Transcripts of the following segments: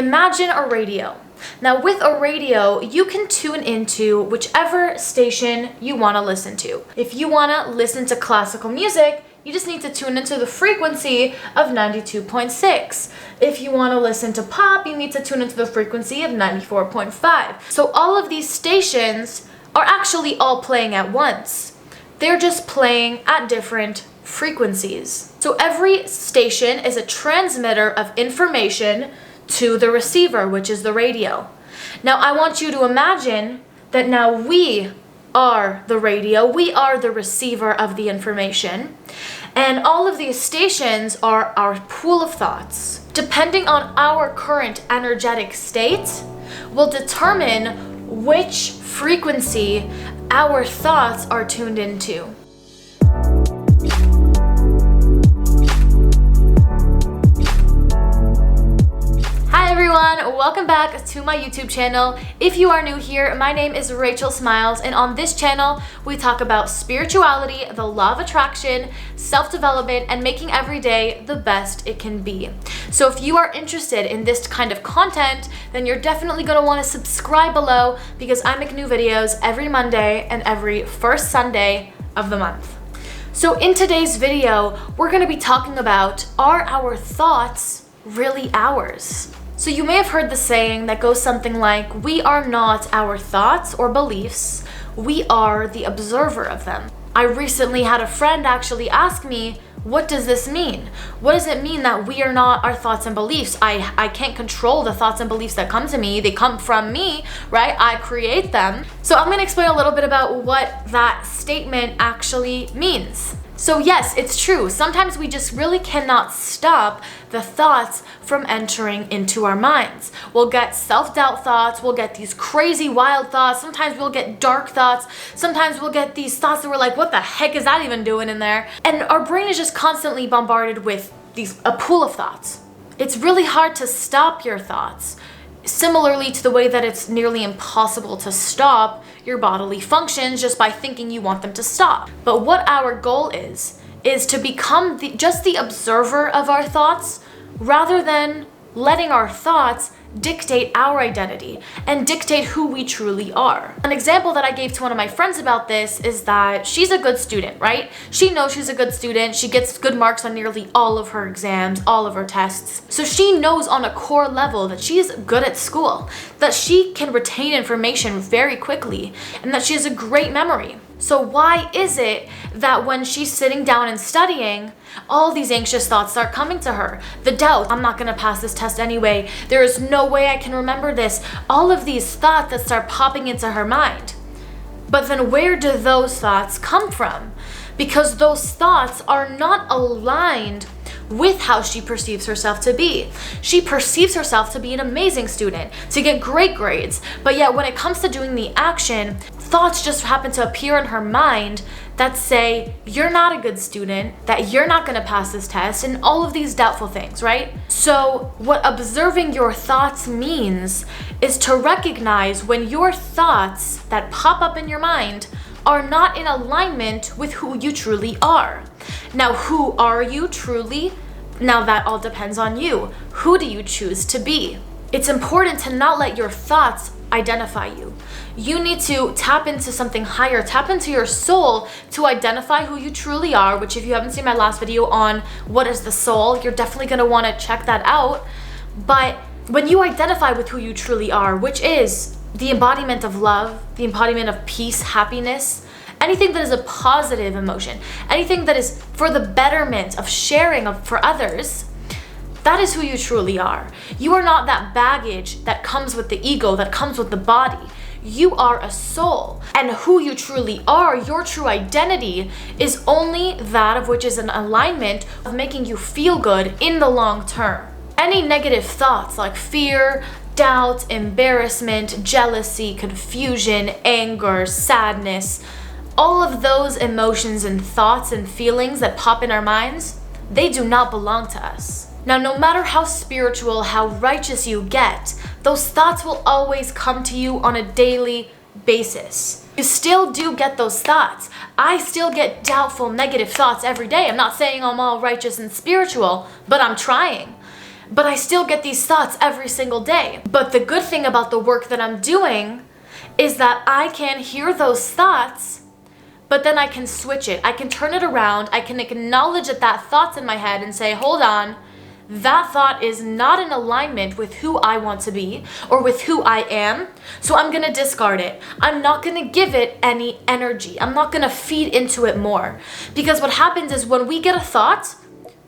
Imagine a radio. Now with a radio, you can tune into whichever station you want to listen to. If you want to listen to classical music, you just need to tune into the frequency of 92.6. If you want to listen to pop, you need to tune into the frequency of 94.5. So all of these stations are actually all playing at once. They're just playing at different frequencies. So every station is a transmitter of information to the receiver, which is the radio. Now I want you to imagine that now we are the radio, we are the receiver of the information, and all of these stations are our pool of thoughts. Depending on our current energetic state will determine which frequency our thoughts are tuned into. Hi everyone, welcome back to my YouTube channel. If you are new here, my name is Rachel Smiles, and on this channel we talk about spirituality, the law of attraction, self-development, and making every day the best it can be. So if you are interested in this kind of content, then you're definitely going to want to subscribe below, because I make new videos every Monday and every first Sunday of the month. So in today's video, we're going to be talking about, are our thoughts really ours? So you may have heard the saying that goes something like, we are not our thoughts or beliefs, we are the observer of them. I recently had a friend actually ask me, what does this mean? What does it mean that we are not our thoughts and beliefs? I can't control the thoughts and beliefs that come to me. They come from me, right? I create them. So I'm gonna explain a little bit about what that statement actually means. So yes, it's true. Sometimes we just really cannot stop the thoughts from entering into our minds. We'll get self-doubt thoughts, we'll get these crazy wild thoughts, sometimes we'll get dark thoughts, sometimes we'll get these thoughts that we're like, what the heck is that even doing in there? And our brain is just constantly bombarded with a pool of thoughts. It's really hard to stop your thoughts. Similarly to the way that it's nearly impossible to stop your bodily functions just by thinking you want them to stop. But what our goal is to become just the observer of our thoughts, rather than letting our thoughts dictate our identity and dictate who we truly are. An example that I gave to one of my friends about this is that she's a good student, right? She knows she's a good student. She gets good marks on nearly all of her exams, all of her tests. So she knows on a core level that she's good at school, that she can retain information very quickly, and that she has a great memory. So why is it that when she's sitting down and studying, all these anxious thoughts start coming to her? The doubt, I'm not gonna pass this test anyway. There is no way I can remember this. All of these thoughts that start popping into her mind. But then where do those thoughts come from? Because those thoughts are not aligned with how she perceives herself to be. She perceives herself to be an amazing student, to get great grades, but yet when it comes to doing the action, thoughts just happen to appear in her mind that say, you're not a good student, that you're not gonna pass this test, and all of these doubtful things, right? So what observing your thoughts means is to recognize when your thoughts that pop up in your mind are not in alignment with who you truly are. Now, who are you truly? Now that all depends on you. Who do you choose to be? It's important to not let your thoughts identify you. You need to tap into something higher, tap into your soul to identify who you truly are, which if you haven't seen my last video on what is the soul, you're definitely gonna wanna check that out. But when you identify with who you truly are, which is the embodiment of love, the embodiment of peace, happiness, anything that is a positive emotion, anything that is for the betterment of sharing for others, that is who you truly are. You are not that baggage that comes with the ego, that comes with the body. You are a soul, and who you truly are, your true identity, is only that of which is an alignment of making you feel good in the long term. Any negative thoughts like fear, doubt, embarrassment, jealousy, confusion, anger, sadness, all of those emotions and thoughts and feelings that pop in our minds, they do not belong to us. Now, no matter how spiritual, how righteous you get, those thoughts will always come to you on a daily basis. You still do get those thoughts. I still get doubtful, negative thoughts every day. I'm not saying I'm all righteous and spiritual, but I'm trying. but I still get these thoughts every single day. But the good thing about the work that I'm doing is that I can hear those thoughts, but then I can switch it. I can turn it around. I can acknowledge that that thought's in my head and say, hold on, that thought is not in alignment with who I want to be or with who I am. So I'm going to discard it. I'm not going to give it any energy. I'm not going to feed into it more. Because what happens is when we get a thought,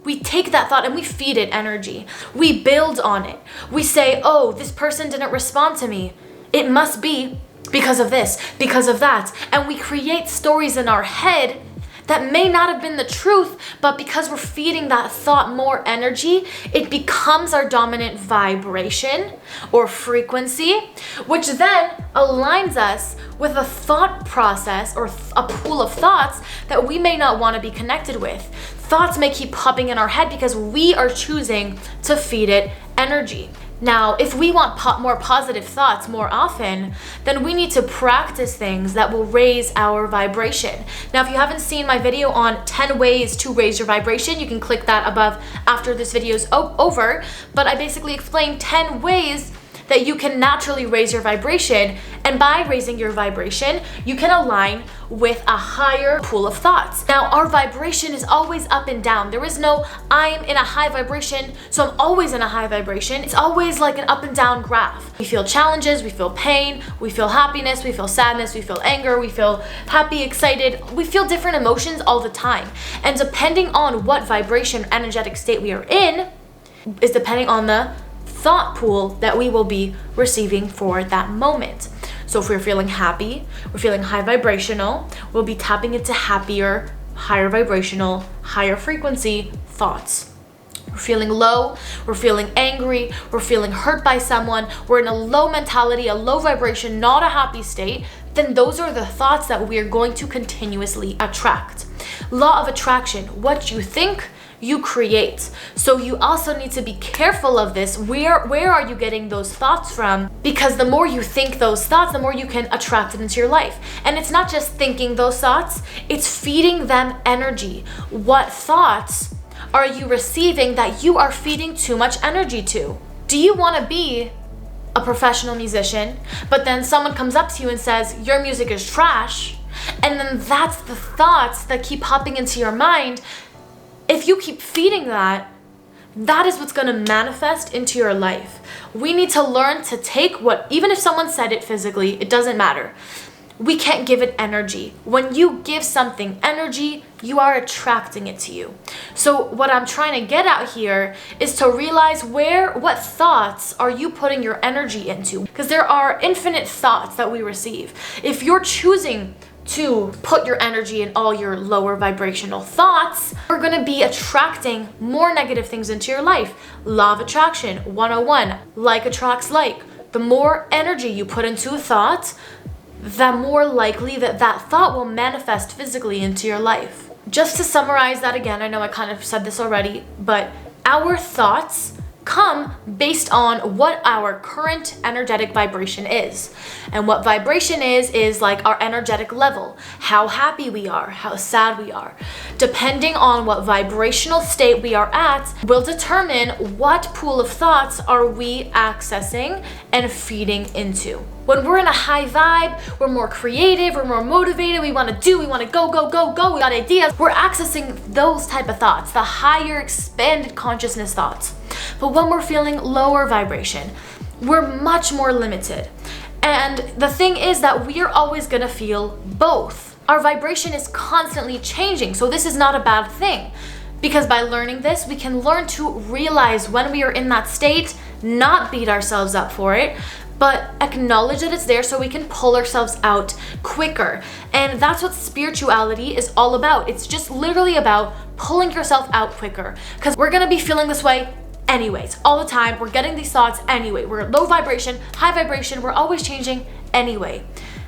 we take that thought and we feed it energy. We build on it. We say, oh, this person didn't respond to me. It must be because of this, because of that. And we create stories in our head that may not have been the truth, but because we're feeding that thought more energy, it becomes our dominant vibration or frequency, which then aligns us with a thought process or a pool of thoughts that we may not want to be connected with. Thoughts may keep popping in our head because we are choosing to feed it energy. Now, if we want more positive thoughts more often, then we need to practice things that will raise our vibration. Now, if you haven't seen my video on 10 ways to raise your vibration, you can click that above after this video is over. But I basically explained 10 ways that you can naturally raise your vibration, and by raising your vibration, you can align with a higher pool of thoughts. Now, our vibration is always up and down. There is no, I'm in a high vibration, so I'm always in a high vibration. It's always like an up and down graph. We feel challenges, we feel pain, we feel happiness, we feel sadness, we feel anger, we feel happy, excited. We feel different emotions all the time. And depending on what vibration, energetic state we are in, is depending on the thought pool that we will be receiving for that moment. So if we're feeling happy, we're feeling high vibrational, we'll be tapping into happier, higher vibrational, higher frequency thoughts. We're feeling low, we're feeling angry, we're feeling hurt by someone, we're in a low mentality, a low vibration, not a happy state, then those are the thoughts that we are going to continuously attract. Law of attraction, what you think, you create. So you also need to be careful of this. Where are you getting those thoughts from? Because the more you think those thoughts, the more you can attract it into your life. And it's not just thinking those thoughts, it's feeding them energy. What thoughts are you receiving that you are feeding too much energy to? Do you want to be a professional musician, but then someone comes up to you and says, your music is trash, and then that's the thoughts that keep popping into your mind? If you keep feeding that, that is what's going to manifest into your life. We need to learn to take what, even if someone said it physically, it doesn't matter. We can't give it energy. When you give something energy, you are attracting it to you. So what I'm trying to get at here is to realize what thoughts are you putting your energy into? Because there are infinite thoughts that we receive. If you're choosing to put your energy in all your lower vibrational thoughts, you're going to be attracting more negative things into your life. Law of attraction 101, like attracts like. The more energy you put into a thought, the more likely that thought will manifest physically into your life. Just to summarize that again, I know I kind of said this already, but our thoughts come based on what our current energetic vibration is. And what vibration is like our energetic level, how happy we are, how sad we are. Depending on what vibrational state we are at will determine what pool of thoughts are we accessing and feeding into. When we're in a high vibe, we're more creative, we're more motivated, we want to go, we got ideas. We're accessing those type of thoughts, the higher expanded consciousness thoughts. But when we're feeling lower vibration, we're much more limited. And the thing is that we are always going to feel both. Our vibration is constantly changing, so this is not a bad thing. Because by learning this, we can learn to realize when we are in that state, not beat ourselves up for it, but acknowledge that it's there so we can pull ourselves out quicker. And that's what spirituality is all about. It's just literally about pulling yourself out quicker. Because we're going to be feeling this way anyways, all the time. We're getting these thoughts anyway. We're low vibration, high vibration. We're always changing anyway.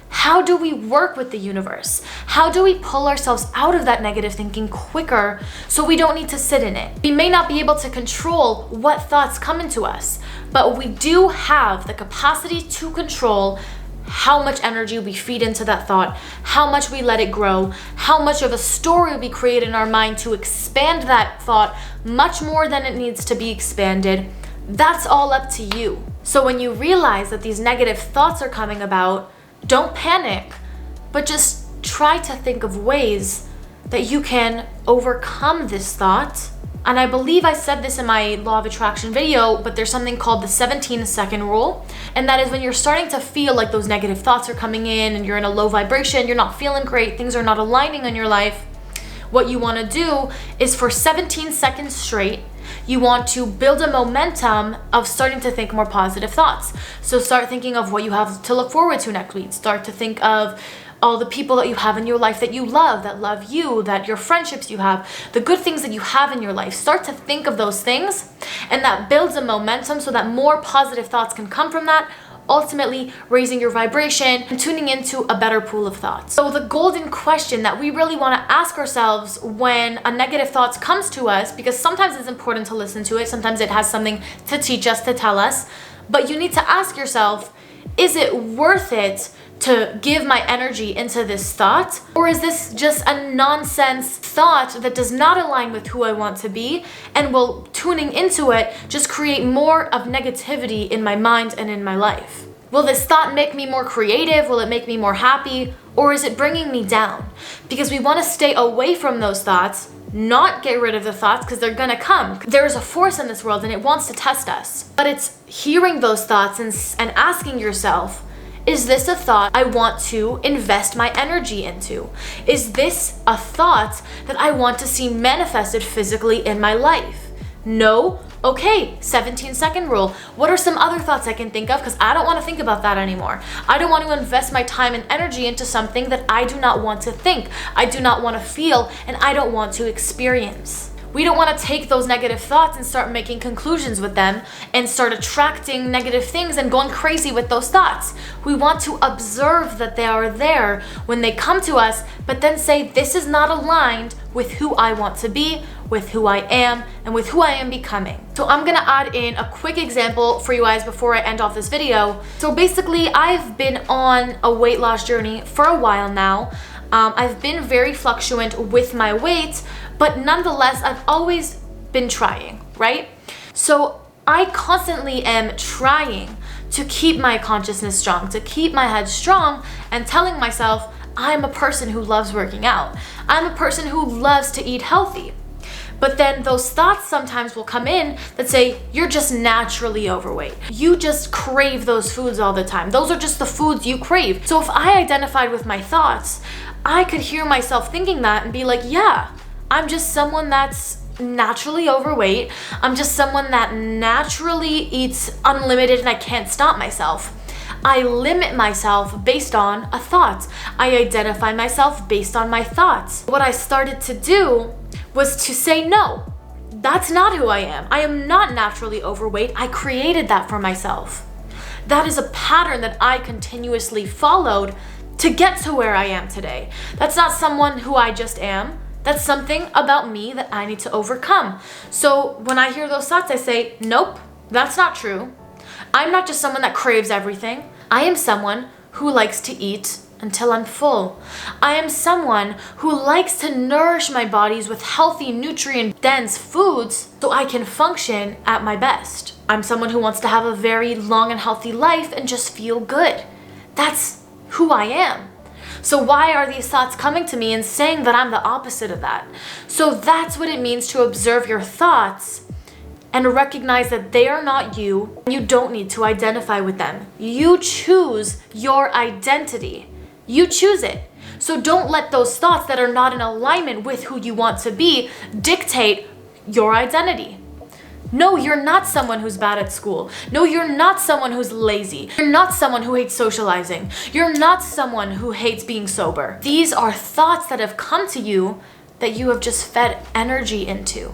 How do we work with the universe? How do we pull ourselves out of that negative thinking quicker so we don't need to sit in it? We may not be able to control what thoughts come into us, but we do have the capacity to control how much energy we feed into that thought, how much we let it grow, how much of a story we create in our mind to expand that thought much more than it needs to be expanded, That's all up to you. So when you realize that these negative thoughts are coming about, don't panic, but just try to think of ways that you can overcome this thought. And I believe I said this in my law of attraction video, but there's something called the 17-second rule. And that is when you're starting to feel like those negative thoughts are coming in and you're in a low vibration, you're not feeling great, things are not aligning in your life. What you want to do is for 17 seconds straight, you want to build a momentum of starting to think more positive thoughts. So start thinking of what you have to look forward to next week. Start to think of all the people that you have in your life that you love you, that your friendships you have, the good things that you have in your life. Start to think of those things, and that builds a momentum so that more positive thoughts can come from that, ultimately raising your vibration and tuning into a better pool of thoughts. So the golden question that we really want to ask ourselves when a negative thought comes to us, because sometimes it's important to listen to it, sometimes it has something to teach us, to tell us, but you need to ask yourself, is it worth it to give my energy into this thought? Or is this just a nonsense thought that does not align with who I want to be, and will tuning into it just create more of negativity in my mind and in my life? Will this thought make me more creative? Will it make me more happy? Or is it bringing me down? Because we want to stay away from those thoughts, not get rid of the thoughts, because they're gonna come. There is a force in this world and it wants to test us. But it's hearing those thoughts and asking yourself, is this a thought I want to invest my energy into? Is this a thought that I want to see manifested physically in my life? No? Okay, 17-second rule. What are some other thoughts I can think of? Because I don't want to think about that anymore. I don't want to invest my time and energy into something that I do not want to think, I do not want to feel, and I don't want to experience. We don't want to take those negative thoughts and start making conclusions with them and start attracting negative things and going crazy with those thoughts. We want to observe that they are there when they come to us, but then say, this is not aligned with who I want to be, with who I am, and with who I am becoming. So I'm gonna add in a quick example for you guys before I end off this video. So basically, I've been on a weight loss journey for a while now. I've been very fluctuant with my weight, but nonetheless, I've always been trying, right? So I constantly am trying to keep my consciousness strong, to keep my head strong, and telling myself, I'm a person who loves working out. I'm a person who loves to eat healthy. But then those thoughts sometimes will come in that say, you're just naturally overweight. You just crave those foods all the time. Those are just the foods you crave. So if I identified with my thoughts, I could hear myself thinking that and be like, yeah, I'm just someone that's naturally overweight. I'm just someone that naturally eats unlimited and I can't stop myself. I limit myself based on a thought. I identify myself based on my thoughts. What I started to do was to say, no, that's not who I am. I am not naturally overweight. I created that for myself. That is a pattern that I continuously followed to get to where I am today. That's not someone who I just am. That's something about me that I need to overcome. So when I hear those thoughts, I say, nope, that's not true. I'm not just someone that craves everything. I am someone who likes to eat until I'm full. I am someone who likes to nourish my bodies with healthy, nutrient-dense foods so I can function at my best. I'm someone who wants to have a very long and healthy life and just feel good. That's who I am. So why are these thoughts coming to me and saying that I'm the opposite of that? So that's what it means to observe your thoughts and recognize that they are not you. You don't need to identify with them. You choose your identity. You choose it. So don't let those thoughts that are not in alignment with who you want to be dictate your identity. No, you're not someone who's bad at school. No, you're not someone who's lazy. You're not someone who hates socializing. You're not someone who hates being sober. These are thoughts that have come to you that you have just fed energy into,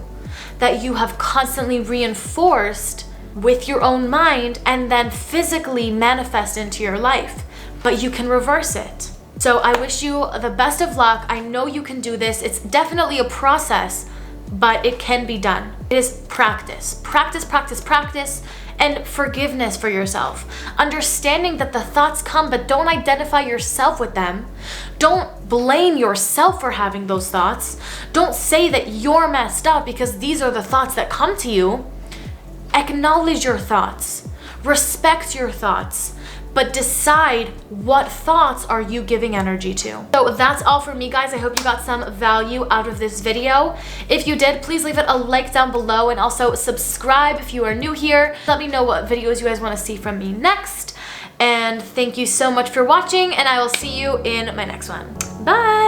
that you have constantly reinforced with your own mind and then physically manifest into your life. But you can reverse it. So I wish you the best of luck. I know you can do this. It's definitely a process, but it can be done. It is practice, practice, practice, practice, and forgiveness for yourself. Understanding that the thoughts come, but don't identify yourself with them. Don't blame yourself for having those thoughts. Don't say that you're messed up because these are the thoughts that come to you. Acknowledge your thoughts, respect your thoughts, but decide what thoughts are you giving energy to. So that's all for me, guys. I hope you got some value out of this video. If you did, please leave it a like down below, and also subscribe if you are new here. Let me know what videos you guys want to see from me next. And thank you so much for watching, and I will see you in my next one. Bye!